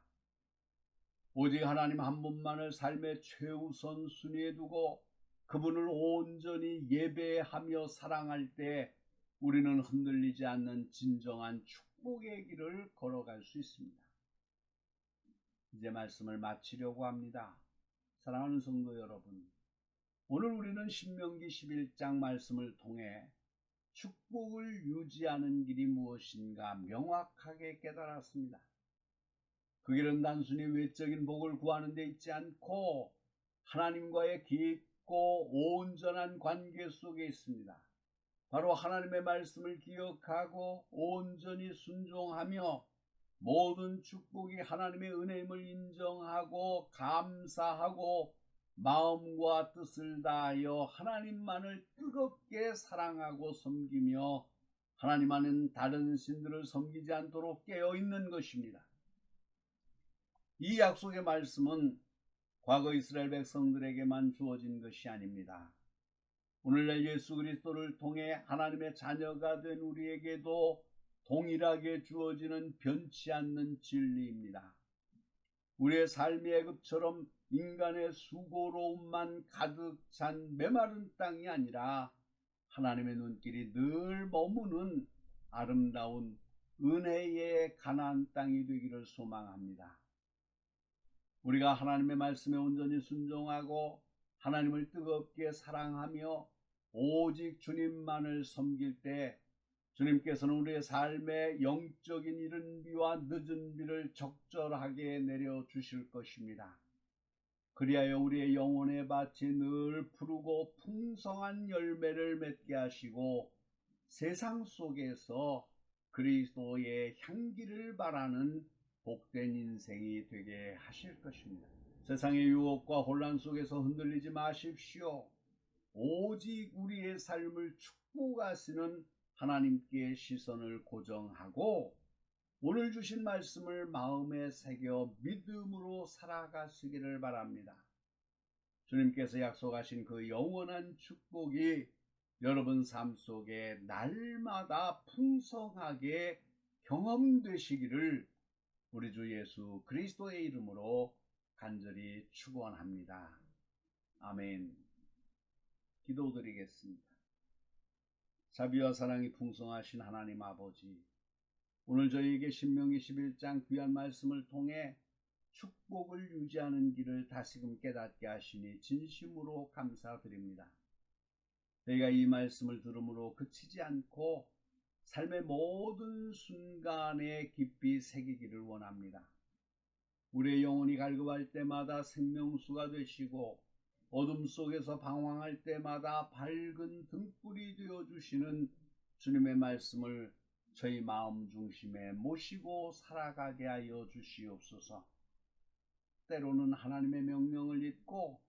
오직 하나님 한 분만을 삶의 최우선 순위에 두고 그분을 온전히 예배하며 사랑할 때 우리는 흔들리지 않는 진정한 축복의 길을 걸어갈 수 있습니다. 이제 말씀을 마치려고 합니다. 사랑하는 성도 여러분, 오늘 우리는 신명기 11장 말씀을 통해 축복을 유지하는 길이 무엇인가 명확하게 깨달았습니다. 그 길은 단순히 외적인 복을 구하는 데 있지 않고 하나님과의 깊고 온전한 관계 속에 있습니다. 바로 하나님의 말씀을 기억하고 온전히 순종하며 모든 축복이 하나님의 은혜임을 인정하고 감사하고 마음과 뜻을 다하여 하나님만을 뜨겁게 사랑하고 섬기며 하나님만은 다른 신들을 섬기지 않도록 깨어있는 것입니다. 이 약속의 말씀은 과거 이스라엘 백성들에게만 주어진 것이 아닙니다. 오늘날 예수 그리스도를 통해 하나님의 자녀가 된 우리에게도 동일하게 주어지는 변치 않는 진리입니다. 우리의 삶이 애굽처럼 인간의 수고로움만 가득 찬 메마른 땅이 아니라 하나님의 눈길이 늘 머무는 아름다운 은혜의 가나안 땅이 되기를 소망합니다. 우리가 하나님의 말씀에 온전히 순종하고 하나님을 뜨겁게 사랑하며 오직 주님만을 섬길 때 주님께서는 우리의 삶의 영적인 이른 비와 늦은 비를 적절하게 내려주실 것입니다. 그리하여 우리의 영혼의 밭이 늘 푸르고 풍성한 열매를 맺게 하시고 세상 속에서 그리스도의 향기를 바라는 복된 인생이 되게 하실 것입니다. 세상의 유혹과 혼란 속에서 흔들리지 마십시오. 오직 우리의 삶을 축복하시는 하나님께 시선을 고정하고 오늘 주신 말씀을 마음에 새겨 믿음으로 살아가시기를 바랍니다. 주님께서 약속하신 그 영원한 축복이 여러분 삶 속에 날마다 풍성하게 경험되시기를 우리 주 예수 그리스도의 이름으로 간절히 축원합니다. 아멘. 기도드리겠습니다. 자비와 사랑이 풍성하신 하나님 아버지, 오늘 저희에게 신명기 11장 귀한 말씀을 통해 축복을 유지하는 길을 다시금 깨닫게 하시니 진심으로 감사드립니다. 저희가 이 말씀을 들음으로 그치지 않고 삶의 모든 순간에 깊이 새기기를 원합니다. 우리의 영혼이 갈급할 때마다 생명수가 되시고 어둠 속에서 방황할 때마다 밝은 등불이 되어주시는 주님의 말씀을 저희 마음 중심에 모시고 살아가게 하여 주시옵소서. 때로는 하나님의 명령을 잊고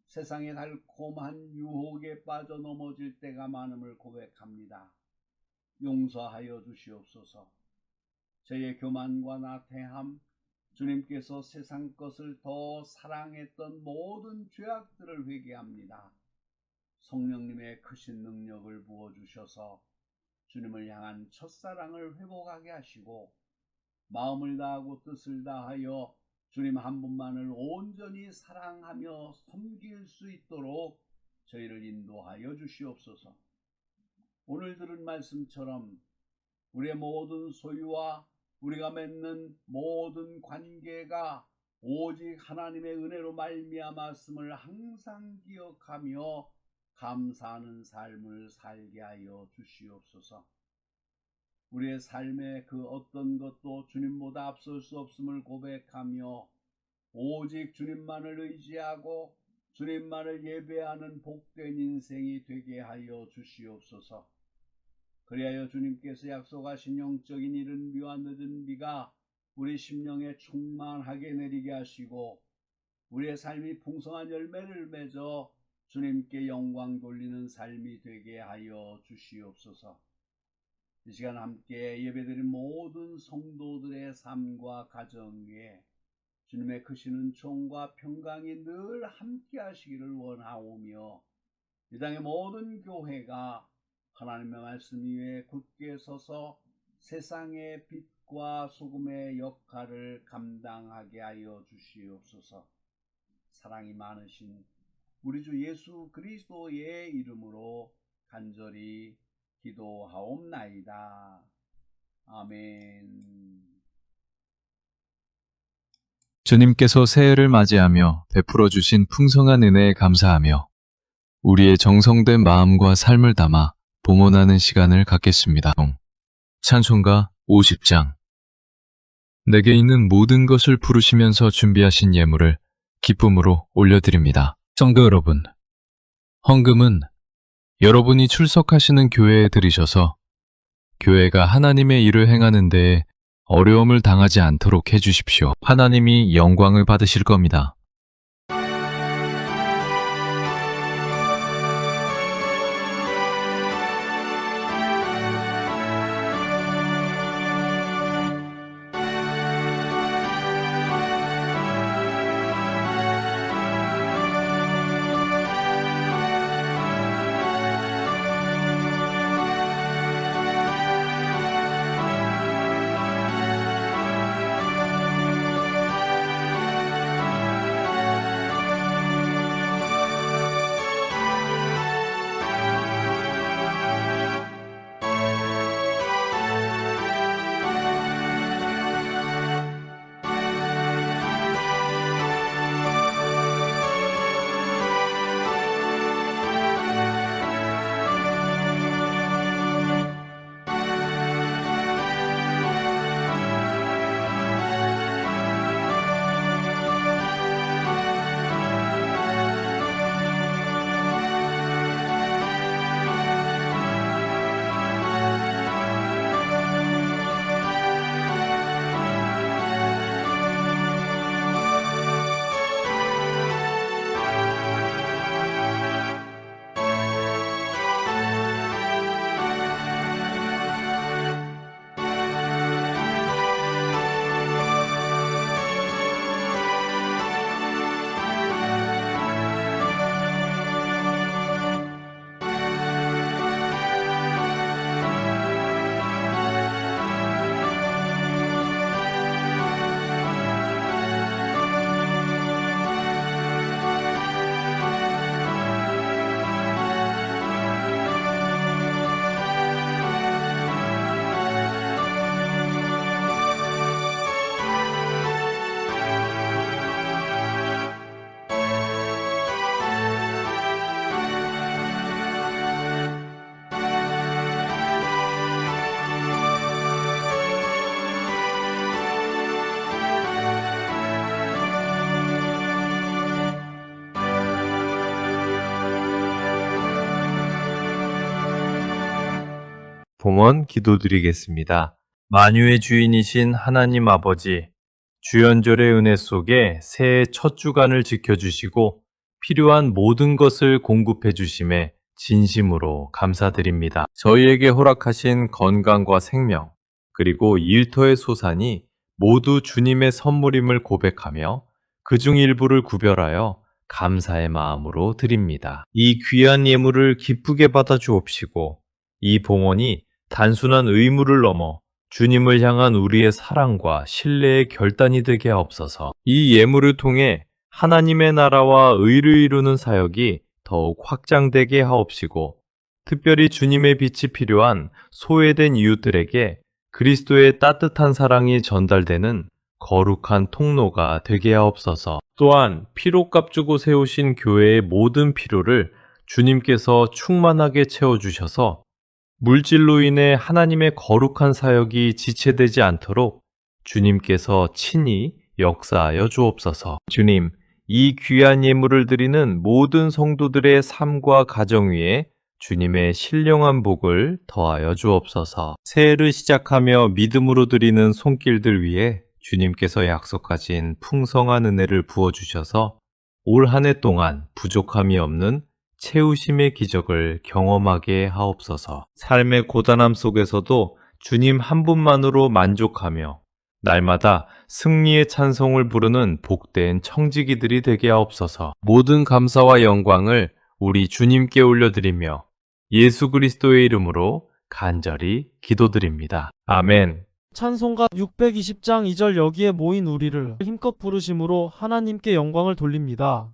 세상의 달콤한 유혹에 빠져 넘어질 때가 많음을 고백합니다. 용서하여 주시옵소서. 저의 교만과 나태함, 주님께서 세상 것을 더 사랑했던 모든 죄악들을 회개합니다. 성령님의 크신 능력을 부어주셔서 주님을 향한 첫사랑을 회복하게 하시고 마음을 다하고 뜻을 다하여 주님 한 분만을 온전히 사랑하며 섬길 수 있도록 저희를 인도하여 주시옵소서. 오늘 들은 말씀처럼 우리의 모든 소유와 우리가 맺는 모든 관계가 오직 하나님의 은혜로 말미암았음을 항상 기억하며 감사하는 삶을 살게 하여 주시옵소서. 우리의 삶의 그 어떤 것도 주님보다 앞설 수 없음을 고백하며 오직 주님만을 의지하고 주님만을 예배하는 복된 인생이 되게 하여 주시옵소서. 그리하여 주님께서 약속하신 영적인 이른 비와 늦은 비가 우리 심령에 충만하게 내리게 하시고 우리의 삶이 풍성한 열매를 맺어 주님께 영광 돌리는 삶이 되게 하여 주시옵소서. 이 시간 함께 예배드린 모든 성도들의 삶과 가정 위에 주님의 크신 은총과 평강이 늘 함께 하시기를 원하오며 이 땅의 모든 교회가 하나님의 말씀 위에 굳게 서서 세상의 빛과 소금의 역할을 감당하게 하여 주시옵소서. 사랑이 많으신 우리 주 예수 그리스도의 이름으로 간절히 기도하옵나이다. 아멘. 주님께서 새해를 맞이하며 베풀어 주신 풍성한 은혜에 감사하며 우리의 정성된 마음과 삶을 담아 봉헌하는 시간을 갖겠습니다. 찬송가 50장. 내게 있는 모든 것을 부르시면서 준비하신 예물을 기쁨으로 올려드립니다. 성도 여러분, 헌금은 여러분이 출석하시는 교회에 들이셔서 교회가 하나님의 일을 행하는 데에 어려움을 당하지 않도록 해주십시오. 하나님이 영광을 받으실 겁니다. 봉헌 기도드리겠습니다. 만유의 주인이신 하나님 아버지, 주연절의 은혜 속에 새해 첫 주간을 지켜주시고 필요한 모든 것을 공급해 주심에 진심으로 감사드립니다. 저희에게 허락하신 건강과 생명, 그리고 일터의 소산이 모두 주님의 선물임을 고백하며 그중 일부를 구별하여 감사의 마음으로 드립니다. 이 귀한 예물을 기쁘게 받아 주옵시고 이 봉헌이 단순한 의무를 넘어 주님을 향한 우리의 사랑과 신뢰의 결단이 되게 하옵소서. 이 예물을 통해 하나님의 나라와 의를 이루는 사역이 더욱 확장되게 하옵시고 특별히 주님의 빛이 필요한 소외된 이웃들에게 그리스도의 따뜻한 사랑이 전달되는 거룩한 통로가 되게 하옵소서. 또한 피로값 주고 세우신 교회의 모든 필요를 주님께서 충만하게 채워주셔서 물질로 인해 하나님의 거룩한 사역이 지체되지 않도록 주님께서 친히 역사하여 주옵소서. 주님, 이 귀한 예물을 드리는 모든 성도들의 삶과 가정 위에 주님의 신령한 복을 더하여 주옵소서. 새해를 시작하며 믿음으로 드리는 손길들 위에 주님께서 약속하신 풍성한 은혜를 부어주셔서 올 한 해 동안 부족함이 없는 채우심의 기적을 경험하게 하옵소서. 삶의 고단함 속에서도 주님 한 분만으로 만족하며 날마다 승리의 찬송을 부르는 복된 청지기들이 되게 하옵소서. 모든 감사와 영광을 우리 주님께 올려드리며 예수 그리스도의 이름으로 간절히 기도드립니다. 아멘. 찬송가 620장 2절 여기에 모인 우리를 힘껏 부르심으로 하나님께 영광을 돌립니다.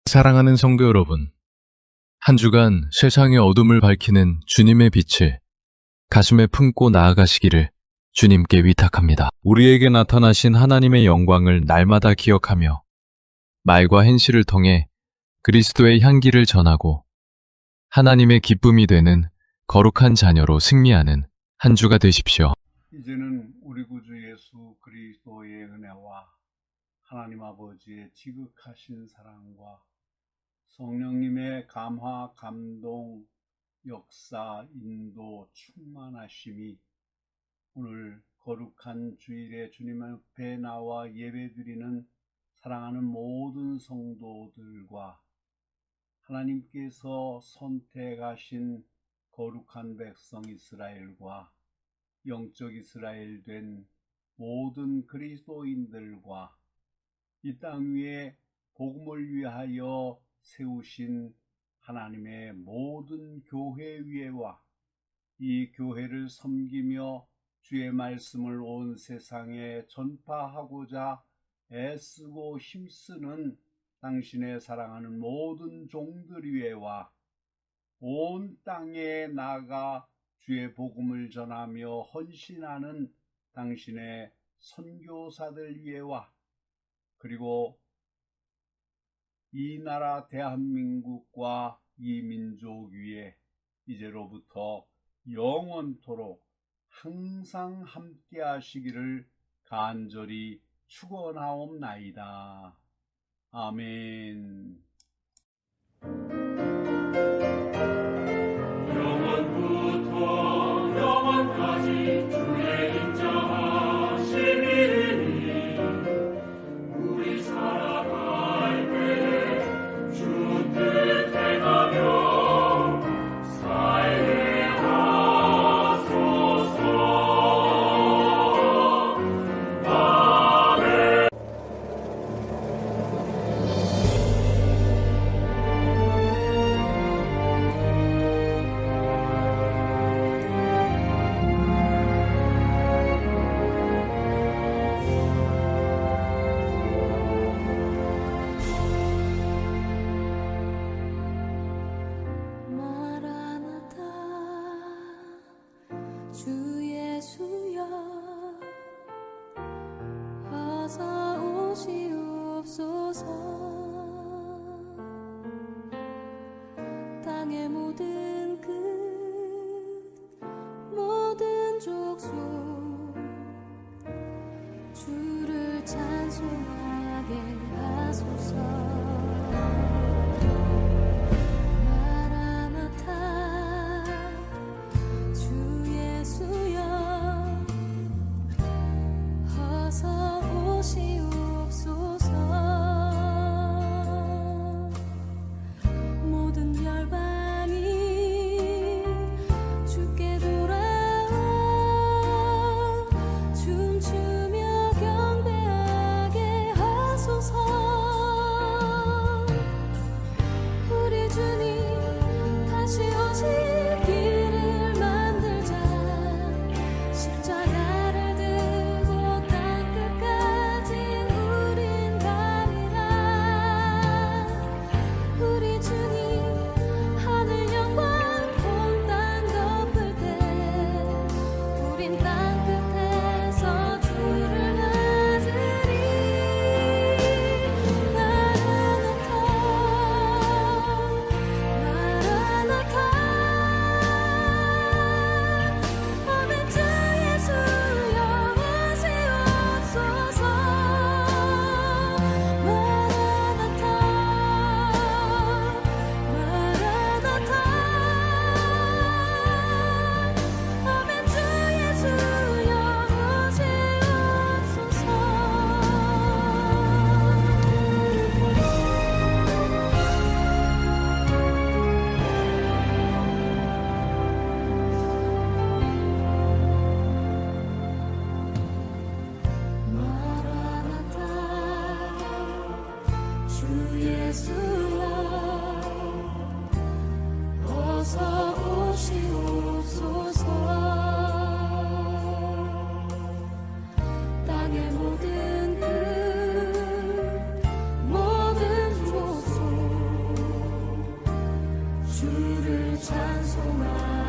사랑하는 성도 여러분, 한 주간 세상의 어둠을 밝히는 주님의 빛을 가슴에 품고 나아가시기를 주님께 위탁합니다. 우리에게 나타나신 하나님의 영광을 날마다 기억하며 말과 행실을 통해 그리스도의 향기를 전하고 하나님의 기쁨이 되는 거룩한 자녀로 승리하는 한 주가 되십시오. 이제는 우리 구주 예수 그리스도의 은혜와 하나님 아버지의 지극하신 사랑과 성령님의 감화, 감동, 역사, 인도, 충만하심이 오늘 거룩한 주일에 주님 앞에 나와 예배드리는 사랑하는 모든 성도들과 하나님께서 선택하신 거룩한 백성 이스라엘과 영적 이스라엘 된 모든 그리스도인들과 이 땅 위에 복음을 위하여 세우신 하나님의 모든 교회 위에와 이 교회를 섬기며 주의 말씀을 온 세상에 전파하고자 애쓰고 힘쓰는 당신의 사랑하는 모든 종들 위에와 온 땅에 나가 주의 복음을 전하며 헌신하는 당신의 선교사들 위에와 그리고 이 나라 대한민국과 이 민족 위에 이제로부터 영원토록 항상 함께 하시기를 간절히 축원하옵나이다. 아멘. 영원부터 영원까지 주의 인자하심이니 우리 살아갈 때 주 뜻 행하며 살게 하소서. 아멘. 땅의 모든 끝 모든 족속 주를 찬송하게 하소서. 마라나타 주 예수여 어서 오시옵소서. 모든 열방이 주께 돌아와 춤추며 경배하게 하소서. 우리 주님 다시 오실 길을 만들자. 십자가를 들고 땅끝까지 우린 가리라. 우리 주님 하늘 영광 온 땅 덮을 때 우린 땅끝에서 주를 맞으리. 마라나타 마라나타 아멘. 주 예수여 오시옵소서. 마라나타 마라나타 아멘. 주 예수여 오시옵소서. 마라나타 주 예수여 어서 오시옵소서. 땅의 모든 끝 모든 족속 주를 찬송하게